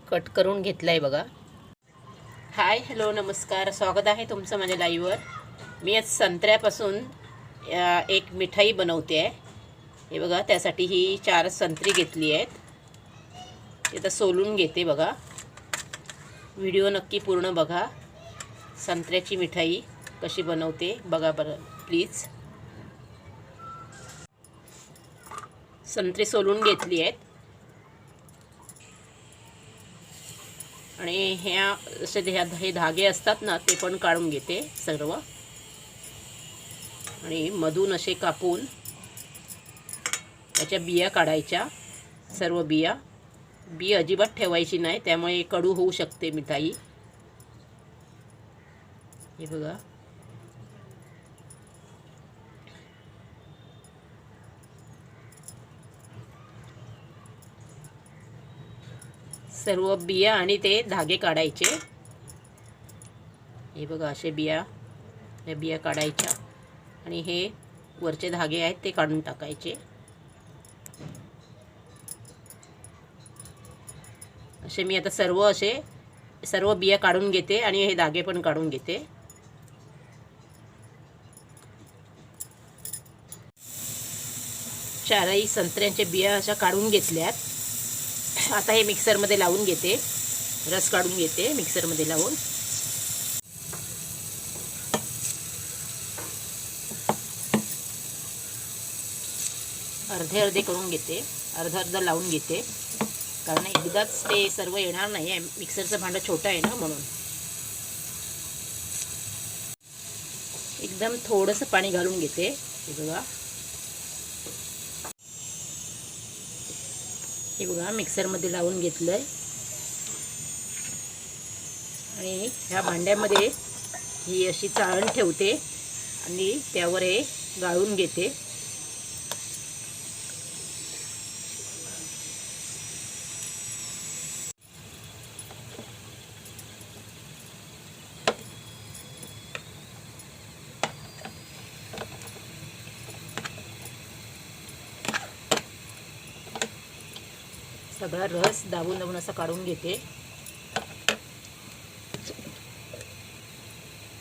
Cut करून घेतलाय बघा। हाय हॅलो नमस्कार, स्वागत आहे तुमचं माझ्या लाईव्हवर। मी आज संत्र्यापासून एक मिठाई बनवते आहे। हे बघा, त्यासाठी ही 4 संत्री घेतली आहेत। ते आता सोलून घेते बघा। व्हिडिओ नक्की पूर्ण बघा। संत्र्याची मिठाई कशी बनवते बघा बरं प्लीज। संत्री सोलून घेतली आहेत आणि ह्या असे हे धागे असतात ना, ते पण काढून घेते सर्व। आणि मधून असे कापून त्याच्या बिया काढायच्या, सर्व बिया। बी अजिबात ठेवायची नाही, त्यामुळे कडू होऊ शकते मिठाई। हे बघा, सर्व बिया आणि ते धागे काढायचे। हे बघा, असे बिया, या बिया काढायच्या आणि हे वरचे धागे आहेत ते काढून टाकायचे। असे मी आता सर्व बिया काढून घेते आणि हे धागे पण काढून घेते। चारही संत्र्यांच्या बिया अशा काढून घेतल्यात। आता हे मिक्सरमध्ये लावून घेते, रस काढून घेते मिक्सरमध्ये लावून। अर्धे अर्धे करून घेते, अर्धा लावून घेते, कारण एकदाच ते सर्व येणार नाही आहे। मिक्सरचं भांडं छोटं आहे ना, म्हणून एकदम थोडंसं पाणी घालून घेते। हे बघा, हे बघा मिक्सरमध्ये लावून घेतलंय आणि ह्या भांड्यामध्ये ही अशी चाळण ठेवते आणि त्यावर हे गाळून घेते। सगळा रस दाबून दाबून असा काढून घेते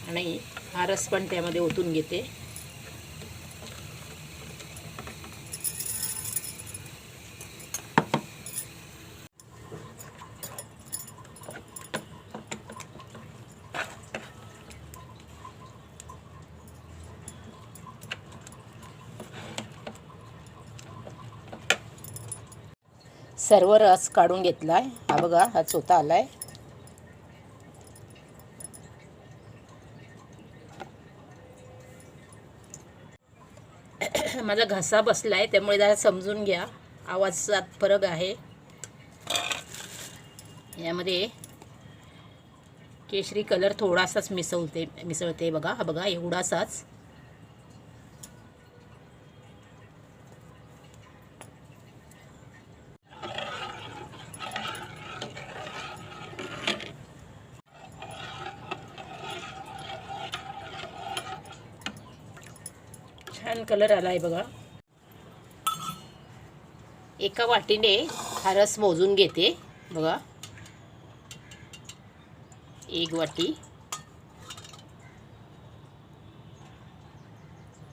आणि हा रस पण त्यामध्ये ओतून घेते। सर्व रस काढून घेतलाय। हा बघा, हा चोथा आलाय। माझा घसा बसलाय, त्यामुळे जरा समजून घ्या, आवाजात फरक आहे। यामध्ये केशरी कलर थोडासाच मिसळते बघा। हा बघा, एवढासाच। छान कलर आलाय बघा। एका वाटीने हा रस मोजून घेते बघा। 1 वाटी,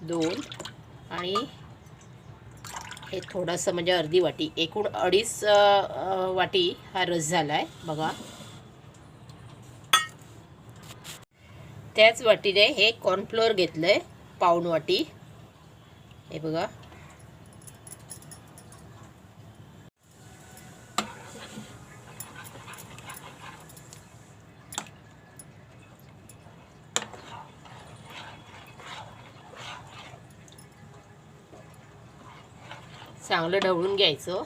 2 आणि हे थोडंसं म्हणजे अर्धी वाटी, एकूण 2.5 वाटी हा रस झालाय बघा। त्याच वाटीने हे कॉर्नफ्लोअर घेतलंय, पाऊण वाटी। हे बघा, चांगलं ढवळून घ्यायचं।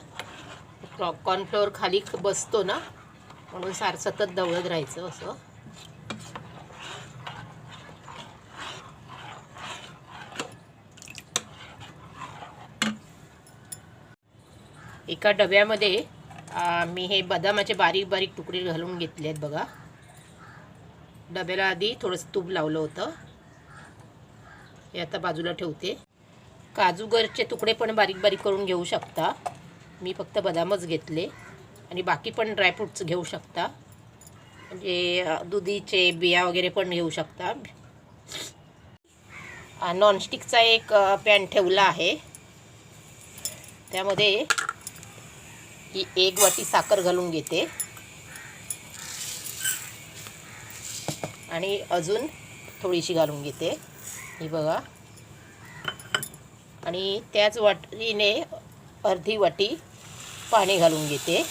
कॉर्नफ्लोअर खाली बसतो ना, म्हणून सतत ढवळत राहायचं असं। एका डब्यामध्ये मी हे बदामाचे बारीक बारीक तुकडे घालून घेतले आहेत बघा। डब्याला आधी थोडंसं तूप लावलं होतं, हे आता बाजूला ठेवते। काजूगरचे तुकडे पण बारीक बारीक करून घेऊ शकता, मी फक्त बदामच घेतले। आणि बाकी पण ड्रायफ्रूट्स घेऊ शकता, म्हणजे दुधीचे बिया वगैरे पण घेऊ शकता. नॉनस्टिकचा एक पॅन ठेवला आहे, त्यामध्ये ही 1 वाटी साखर घालून घेते आणि अजून थोडीशी घालून घेते, ही बघा. आणि त्याच वाटीने अर्धी वाटी पाणी घालून घेते.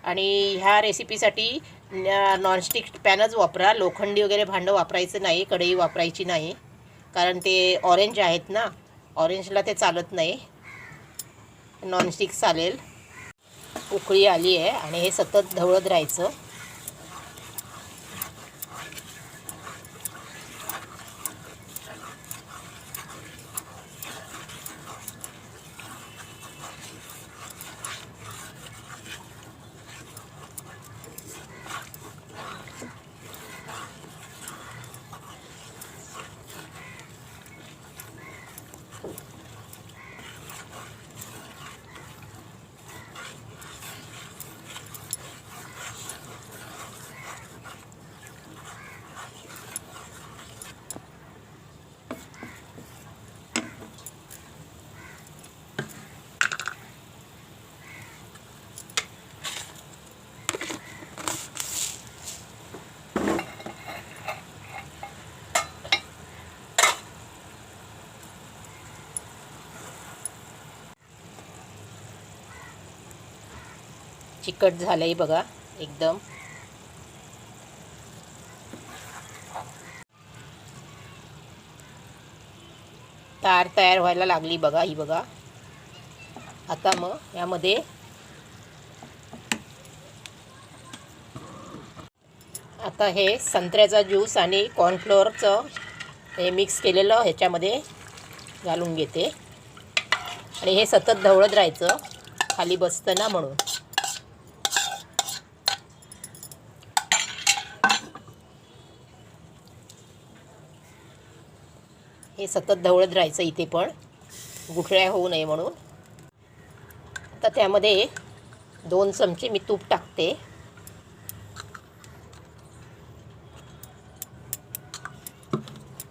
आणि ह्या रेसिपीसाठी नॉनस्टिक पॅनच वापरा, लोखंडी वगैरे भांडं वापरायचं नाही, कढई वापरायची नाही, कारण ते ऑरेंज आहेत ना, ऑरेंजला ते चालत नाही, नॉनस्टिक चालेल. उकळी आली आहे आणि हे सतत ढवळत राहायचं. चिकट झालंय बघा एकदम. तार तयार व्हायला लागली बघा, ही बघा. आता मग यामध्ये आता हे संत्र्याचा ज्यूस आणि कॉर्नफ्लोअरचं हे मिक्स केलेलं ह्याच्यामध्ये घालून घेते आणि हे सतत ढवळत राहायचं, खाली बसतं ना म्हणून. हे सतत ढवळत राहायचं इथे पण, गुठळ्या होऊ नये म्हणून. आता त्यामध्ये 2 चमचे मी तूप टाकते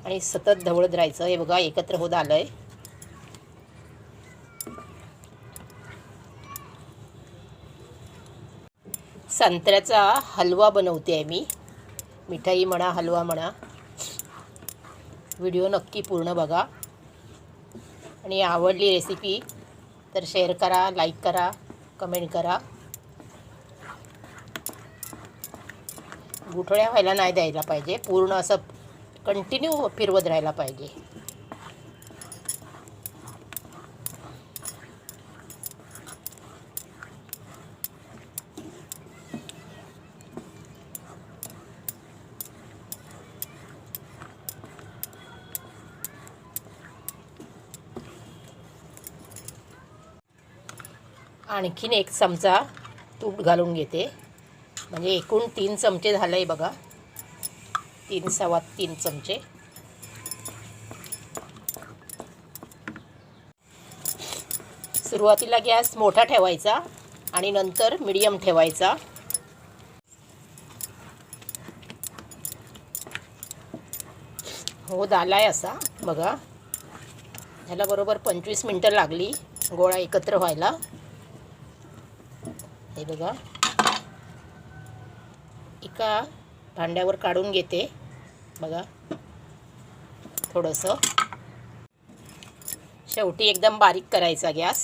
आणि सतत ढवळत राहायचं. हे बघा एकत्र होत आलंय. संत्र्याचा हलवा बनवते आहे मी, मिठाई म्हणा हलवा म्हणा. व्हिडिओ नक्की पूर्ण बघा आणि आवडली रेसिपी तर शेअर करा, लाईक करा, कमेंट करा. गुठळ्या व्हायला नाही द्यायला पाहिजे, पूर्ण असं कंटिन्यू फिरवत राहायला पाहिजे. आणखीन 1 चमचा तूप घालून घेते, म्हणजे एकूण 3 चमचे झालं आहे बघा, 3 सव्वा 3 चमचे. सुरुवातीला गॅस मोठा ठेवायचा आणि नंतर मीडियम ठेवायचा. हो आलाय असा बघा. ह्याला बरोबर 25 मिनटं लागली गोळा एकत्र व्हायला. हे बघा, एका भांड्यावर काढून घेते बघा. थोडंसं शेवटी एकदम बारीक करायचा गॅस,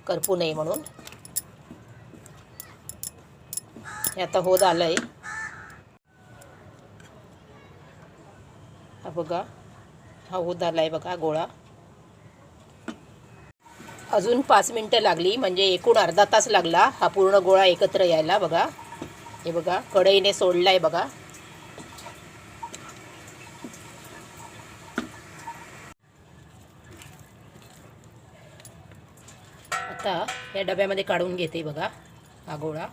करपू नये म्हणून. हे आता होत आलंय. हा बघा, हा होत आलाय बघा गोळा. अजून 5 मिनटं लागली, म्हणजे एकूण अर्धा तास लागला हा पूर्ण गोळा एकत्र यायला बघा. हे बघा कढईने सोडलाय बघा. आता या डब्यामध्ये काढून घेते बघा हा गोळा.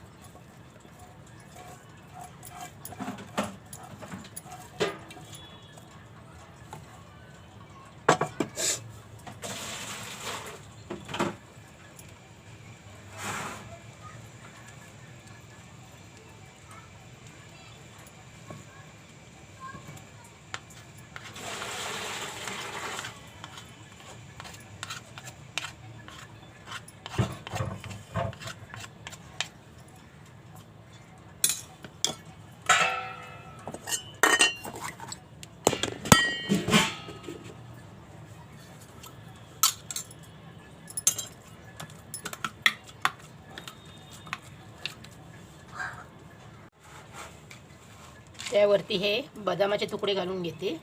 त्यावरती हे बदामाचे तुकडे घालून घेते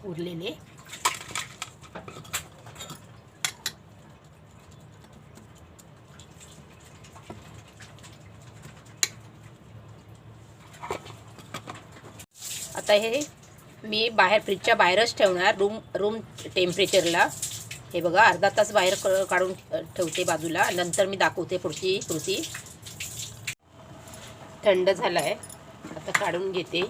उरलेले. आता हे मी बाहेर फ्रीजच्या बाहेरच ठेवणार रूम टेम्परेचरला. हे बघा अर्धा तास बाहेर काढून ठेवते बाजूला. नंतर मी दाखवते पुढची कृती. थंड झाला आहे, आता काढून घेते.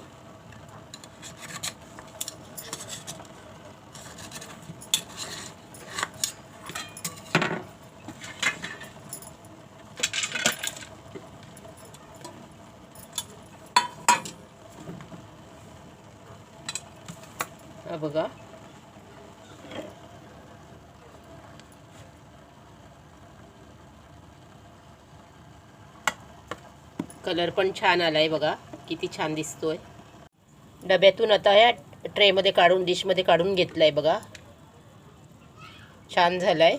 हा बघा, कलर पण छान आलाय बघा, किती छान दिसतोय. डब्यातून आता या ट्रेमध्ये काढून डिशमध्ये काढून घेतलाय बघा. छान झालाय.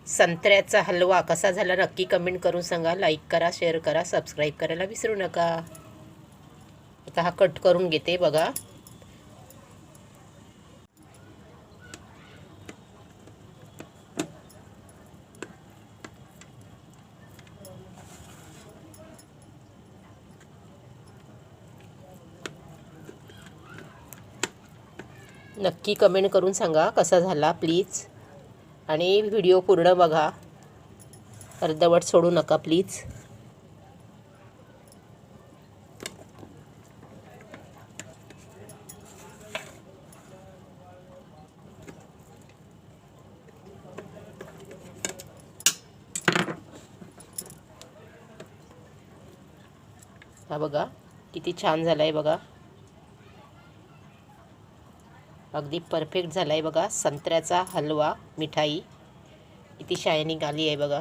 संत्र्याचा हलवा कसा झाला नक्की कमेंट करून सांगा. लाईक करा, शेअर करा, सबस्क्राईब करायला विसरू नका. आता हा कट करून घेते बघा. नक्की कमेंट करून सांगा कसा झाला प्लीज. आणि व्हिडिओ पूर्ण बघा, अर्धवट सोडू नका प्लीज. हा बघा किती छान झालाय बघा. अगदी परफेक्ट झालाय बघा. संत्र्याचा हलवा मिठाई किती शायनिंग आली आहे बघा.